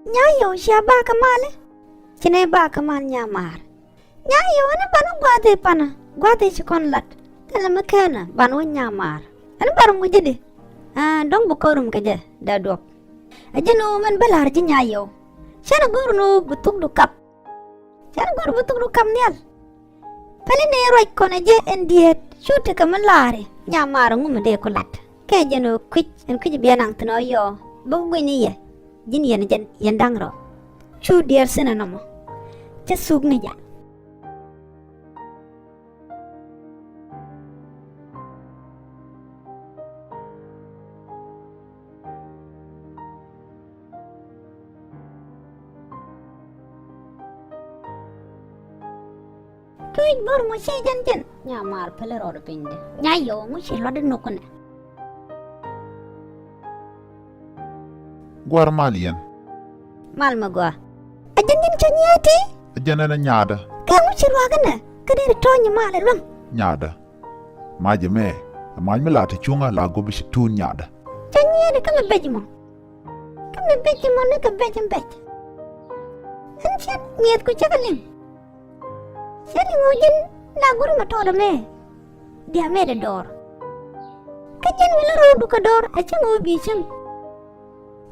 Nyayow siya ba kamale? Chine ba kamal nyamar. Nyayow ana banu gwate pana. Gwate chikon lat. Tala makana banu nyamar. Ana baru mujede. Dong bukorum kaje da dop. Ajeno man balar ji Nyayow. Sana gurnu butuk du kap. Sana gur butuk du kam nial. Pali ne roi kona je endiet. Shute kamal lare. Nyamar ngumde ko lat. Ke jeno kwich en kwich bianang tno yo. Bugu ni ye. Jin yen dang ro. Chu dear sina namo. Just sug ni ja. Tuj bor mo si jan. Nyamar pele ro pinde. Nyayow mo si lo de nokone. Gwar malian. Mal magwa. Ajan chanyati. Ajana na nyada. Kamu chirwagana. Kadir tonya mala lang. Nyada. Maje me. Maje la ta chunga la go bishi tun nyada. Chanyati kama bejimo. Kama bejimo na ka bejim bej. Anchan niat ku chakalim. Seri ngujin la guru matoda me. Dia me de dor. Kajan wila rodu ka dor. Achang ubi chang.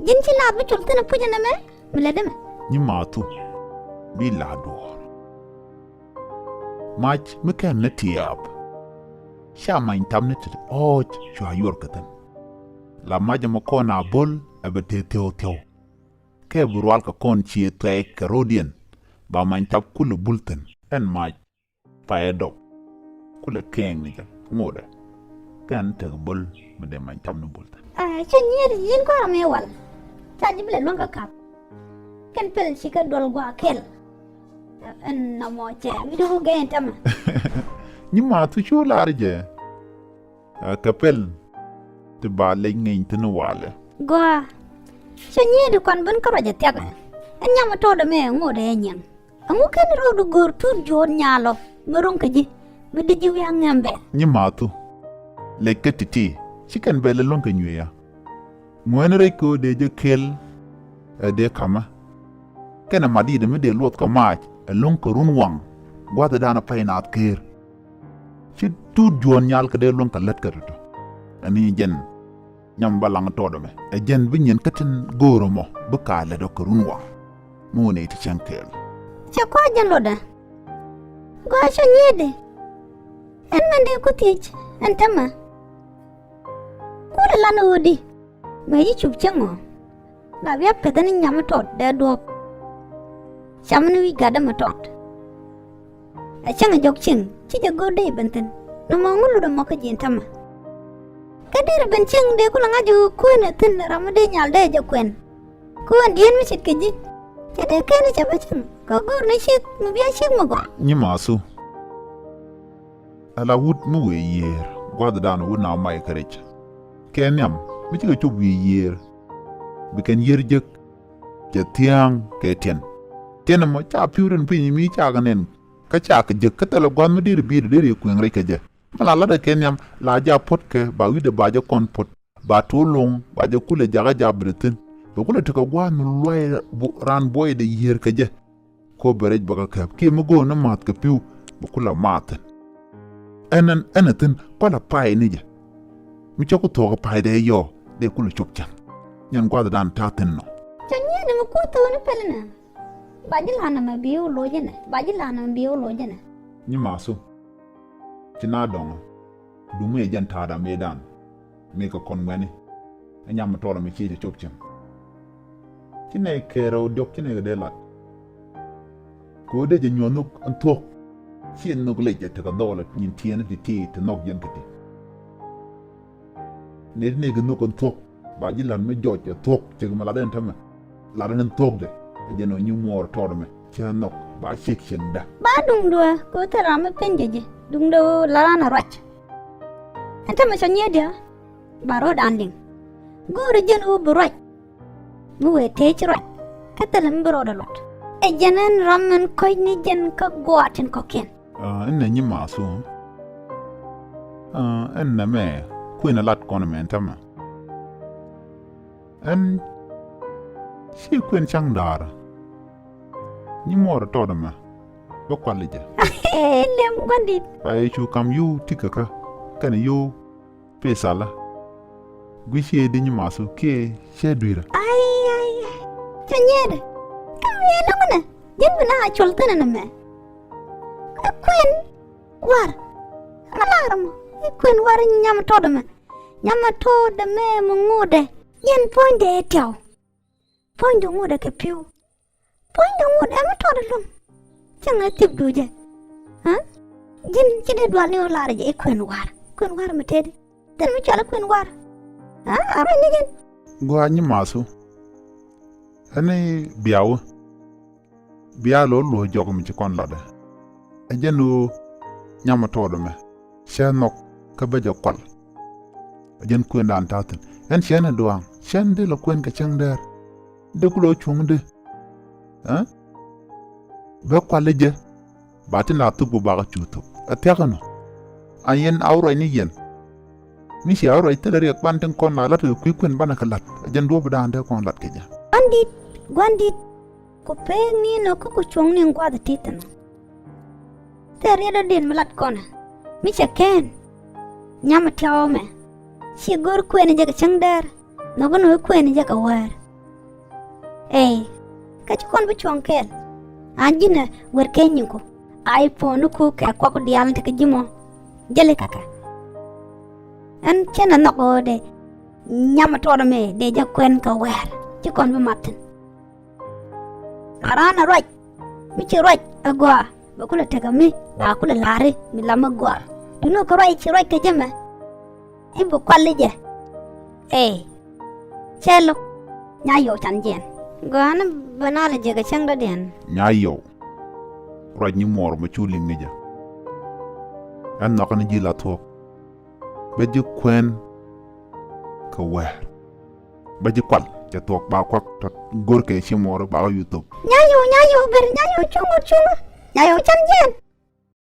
Jin ci la bu chultana pujana me miladama Ni matu bi la dor. Mach mekan na tiap. Sha main tamne tit oj shu ayor katan. La maja mo kona bol abete teo. Ke burwal ka kon chi tay karodian. Ba main tap kulu bulten en mach pa edop. Kula keng ni ja ngoda. Kan te bol mede main tamne bulten. Chanyati jin ko amewal. Saji bile longa kap. Kan pel sika dol gwa kel. En na mo che video game tama. Ni matu chu larje. Kapel te ba le ngin tinu wale. Gwa. Chanyati kon ban karo ja tiaga. En nyama to da me ngode enyen. Angu kan ro du gor tur jon nyalo. Merong kaji. Mede ji wi ngambe. Ni matu. Le ketiti. Chicken bele longa nyuya. Mwenere ko de je kel de kama. Kena madi de me de lot ko mach long ko run wang. Gwada dana painat ker. Chi tu juon nyal ka de long ka let ka to. Ani jen nyam balang to do me. E jen binyen katin goro mo bu ka le do ko run wang. Mo ne ti chankel. Cha kwa jan loda. Gwa chanyede. En mande ko tich. En tama. Kura lana odi. Mai chụp chango. La bia petani nyama tot da do. Chamani wi gada ma tot. A changa jok ching, chi ja go dei benten. No ma ngulu da maka jin tama. Kadir ben ching de kula ngaju kuena tin ramade nyal de ja kuen. Kuan dien mi chit keji. Chade kene chaba ching. Ko gor na shik mu bia shik mo go. Ni masu. Ala wut mu we yer. Gwada dana wut na mai karech. Kenyam. Michi ka chub wi yer. Biken yer jek. Ja tiang ke tien. Tien mo cha piuren pinyi mi cha ganen. Ka cha ka jek ka tala gwan mi dir kuen rei ka je. Mala la da kenyam la ja pot ke ba wi de ba ja kon pot. Ba to long ba ja kule jaga ja britin. Ba kule tika gwan mi loy ran boy de yer ka je. Ko berej ba ka kap. Ki mi go na mat ka piu. Ba kula maten. Enatin kola pai ni je. Mi choko toga pai de yo. De kulu chupchan. Nyan gwada dan tatin no. Chanyede mu kuto ni pelena. Bajilana ma biyo lojene. Bajilana ma biyo lojene. Ni masu. China dongo. Dumu e jan tada medan. Meka kon wani. Enya matora me chidi chupchan. China e kero diok china e gadelat. Kode je nyonuk antok. Chien nuk leje teka dola nyin tiene ti te nok jen kati. Ne gnu kon tok ba jilan me joje tok te ma laden tama laden tok de je no nyu mor todme cha nok ba section da Ba dung do ko tara ma penjeje. Dung do larana rach. Anta ma chanyede. Baro danding. Gore jen u buraj. Mu we te chro. Katalam bro da lot. E janan ramen koy ni jen ka goatin ko ken. Enna ni masu. Enna me kuina lat kono men tama. En shi kwen chang dar ni mor to da ma ba kwalije lem gwandit ai chu kam yu tikaka kan yu pesala gwishi de ni masu ke shedwira ai chanyere kam ye longna jin bina choltana na me kwen war malaram kwen war nyam to da me mungude yen poinde etaw poinde ngude ke piu poinde ngude am to da lum changa tip duje ha jin de dwal ni lara je kwen war metede dan mi chala kwen war ha ara ni gen gwa ni masu ane biya lo jogum ci kon lada ajenu nyama to da me shenok ka baje kol ajen kwen dan tatin en shena duang shen de lo kwen ka chang der de kulo chung de ha ba kwaleje batin la tubu ba ka chutu atekano ayen awro ni yen mi shi awro itele rek banten kon la tu kwen bana ka lat ajen do bdan de kon lat keja gwandit ko peni no ko chung ni ngwa titano tere da den malat kona mi ken nyama tawo me si gor kwen jaga changdar no gono kwen jaga war ka chukon bu chonkel anjina wer kenyu ko iphone ko ka ko dial te jimo jele kaka an chena no ko de nyama todo me de ja kwen ka war chukon bu matin arana right mi chi right agwa ba kula te mi ba kula lare mi lama gwa duno ko right chi right ke jema ibu kwalije chelo Nyayow chan jen gwana banale je ga changda den Nyayow raj ni mor ma chuli ngeja an no kan jila to be ji kwen ka wer ba ji kwal ja to ba kwak to gor ke shi mor ba YouTube Nyayow ber Nyayow chungu Nyayow chan jen